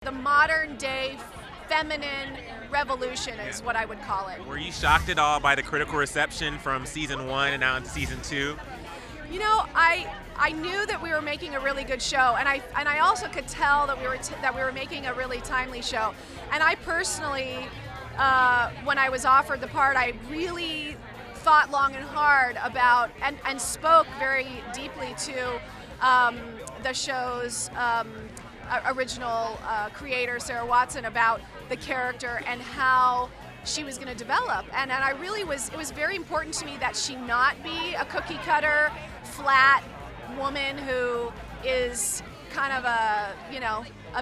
The modern day feminine revolution is what I would call it. Were you shocked at all by the critical reception from season 1 and now into season 2? You know, I knew that we were making a really good show, and I also could tell that we were making a really timely show. And I personally, when I was offered the part, I really thought long and hard about and spoke very deeply to the show's original creator, Sarah Watson, about the character and how she was going to develop. And I really it was very important to me that she not be a cookie cutter, flat woman who is kind of a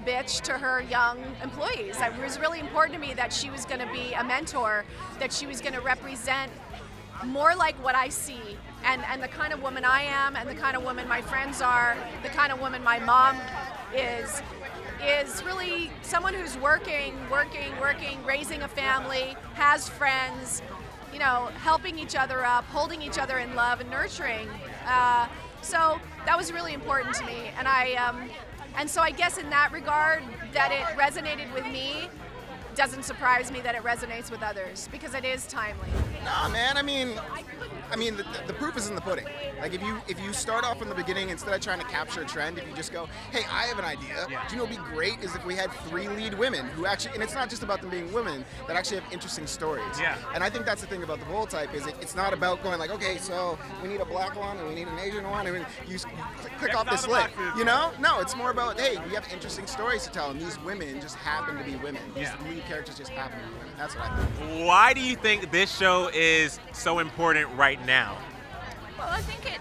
bitch to her young employees. It was really important to me that she was going to be a mentor, that she was going to represent more like what I see, and the kind of woman I am, and the kind of woman my friends are, the kind of woman my mom is really someone who's working, raising a family, has friends, helping each other up, holding each other in love and nurturing. So that was really important to me, and so I guess in that regard that it resonated with me. Doesn't surprise me that it resonates with others because it is timely. Nah, man. I mean, the proof is in the pudding. Like if you start off from the beginning, instead of trying to capture a trend, if you just go, hey, I have an idea. Do you know what'd be great is if we had 3 lead women who actually, and it's not just about them being women, that actually have interesting stories. Yeah. And I think that's the thing about the Bold Type is it's not about going like, okay, so we need a black one and we need an Asian one, and you click off this list. No, it's more about, hey, we have interesting stories to tell, and these women just happen to be women. These lead characters just happen to be women. That's what I think. Why do you think this show is so important right now? Well, I think it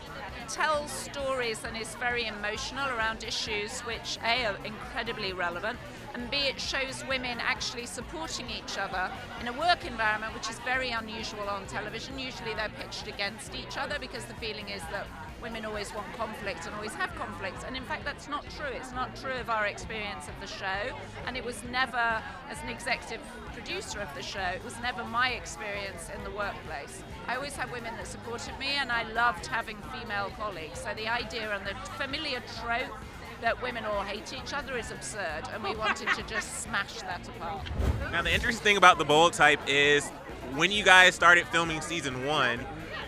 tells stories and is very emotional around issues which A, are incredibly relevant, and B, it shows women actually supporting each other in a work environment which is very unusual on television. Usually they're pitched against each other because the feeling is that women always want conflict and always have conflicts, and in fact that's not true. It's not true of our experience of the show, and it was never, as an executive producer of the show, it was never my experience in the workplace. I always had women that supported me, and I loved having female colleagues. So the idea and the familiar trope that women all hate each other is absurd, and we wanted to just smash that apart. Now the interesting thing about the Bold Type is when you guys started filming season 1,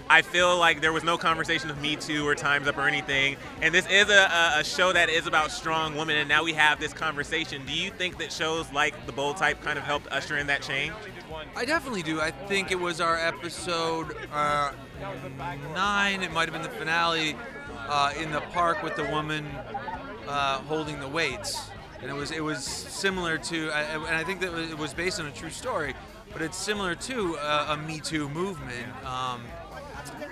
I feel like there was no conversation of Me Too or Time's Up or anything, and this is a show that is about strong women, and now we have this conversation. Do you think that shows like The Bold Type kind of helped usher in that change? I definitely do. I think it was our episode 9, it might have been the finale, in the park with the woman holding the weights. And it was similar to, and I think that it was based on a true story, but it's similar to a Me Too movement.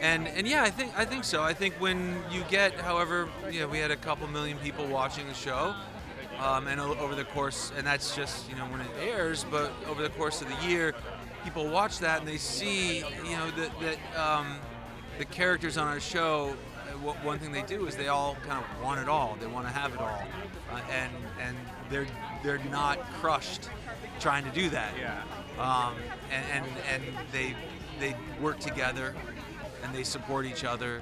And yeah, I think so. I think when you get, however, we had a couple million people watching the show, and over the course, and that's just when it airs, but over the course of the year, people watch that and they see that the characters on our show. One thing they do is they all kind of want it all. They want to have it all, and they're not crushed trying to do that. Yeah. And they work together. And they support each other,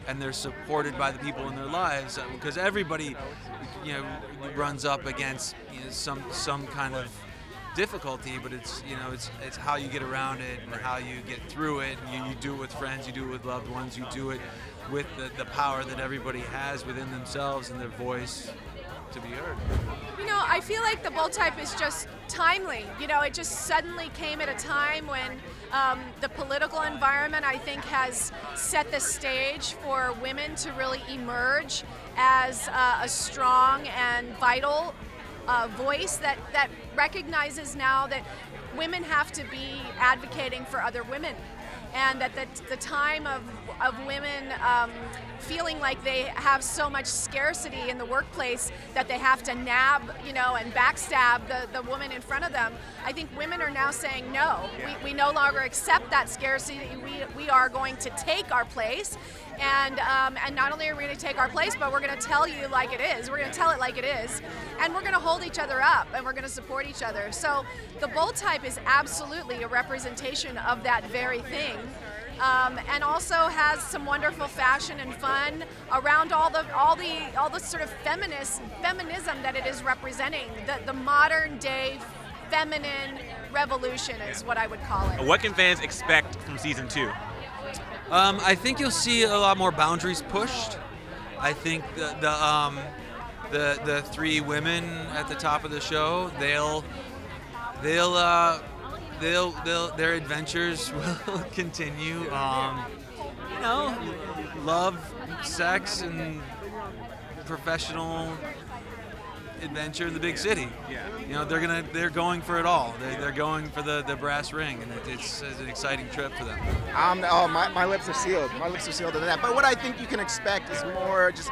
and they're supported by the people in their lives, because everybody, runs up against some kind of difficulty, but it's how you get around it and how you get through it. And you do it with friends, you do it with loved ones, you do it with the power that everybody has within themselves and their voice to be heard. I feel like the Bold Type is just timely. It just suddenly came at a time when the political environment, I think, has set the stage for women to really emerge as a strong and vital voice that recognizes now that women have to be advocating for other women, and that the time of women feeling like they have so much scarcity in the workplace that they have to nab, and backstab the woman in front of them. I think women are now saying no. We no longer accept that scarcity. We are going to take our place, and not only are we going to take our place, but we're going to tell you like it is. We're going to tell it like it is, and we're going to hold each other up, and we're going to support each other. So the Bold Type is absolutely a representation of that very thing. and also has some wonderful fashion and fun around all the sort of feminism that it is representing. The modern day feminine revolution is what I would call it. What can fans expect from season 2? I think you'll see a lot more boundaries pushed. I think the three women at the top of the show, their adventures will continue. Love, sex, and professional adventure in the big city. Yeah. They're going for it all. They're going for the brass ring, and it's an exciting trip for them. My lips are sealed. My lips are sealed to that. But what I think you can expect is more just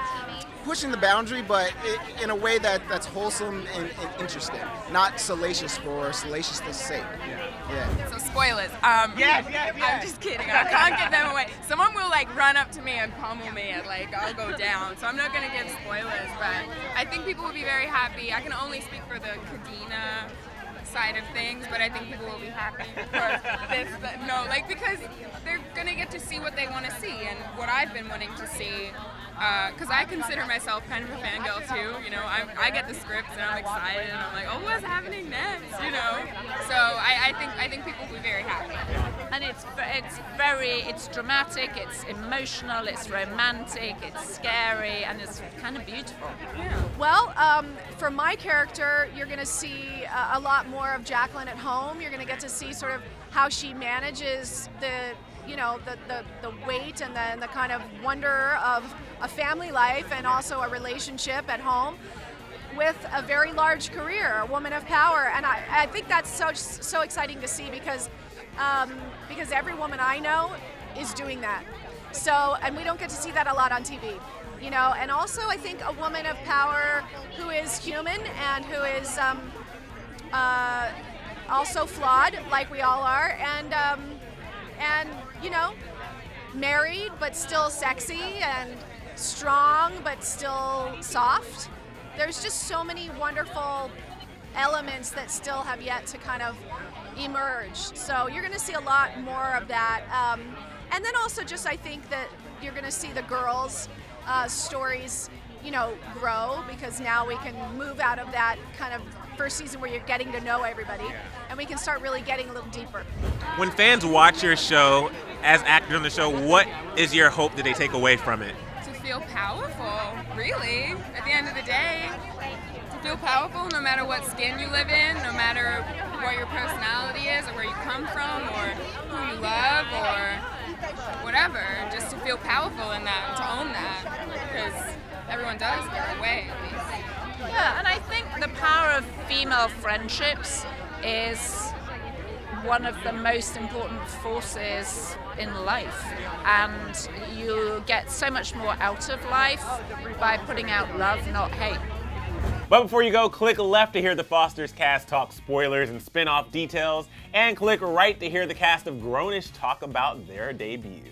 pushing the boundary, but in a way that's wholesome and interesting, not salacious for salaciousness' sake. Yeah. So spoilers. Yes. I'm just kidding. I can't give them away. Someone will run up to me and pummel me and I'll go down. So I'm not gonna give spoilers, but I think people will be very happy. I can only speak for the Kadena side of things, but I think people will be happy for this. Because they're gonna get to see what they want to see and what I've been wanting to see. Because I consider myself kind of a fangirl too, I get the scripts and I'm excited and I'm like, oh, what's happening next, So I think people will be very happy. And it's dramatic, it's emotional, it's romantic, it's scary, and it's kind of beautiful. Yeah. Well, for my character, you're going to see a lot more of Jacqueline at home. You're going to get to see sort of how she manages the weight and the kind of wonder of a family life and also a relationship at home with a very large career, a woman of power. And I think that's so exciting to see because every woman I know is doing that. So, and we don't get to see that a lot on TV. And also I think a woman of power who is human and who is also flawed, like we all are, and married but still sexy, and strong but still soft. There's just so many wonderful elements that still have yet to kind of emerge. So you're going to see a lot more of that. And then also just I think that you're going to see the girls' stories, grow, because now we can move out of that kind of first season where you're getting to know everybody, and we can start really getting a little deeper. When fans watch your show, as actors on the show, what is your hope that they take away from it? To feel powerful, really, at the end of the day. To feel powerful no matter what skin you live in, no matter what your personality is or where you come from or who you love or whatever. Just to feel powerful in that, to own that, because everyone does in their own way, at least. Yeah, and I think the power of female friendships is one of the most important forces in life, and you get so much more out of life by putting out love, not hate. But before you go, click left to hear the Foster's cast talk spoilers and spin-off details, and click right to hear the cast of Grownish talk about their debut.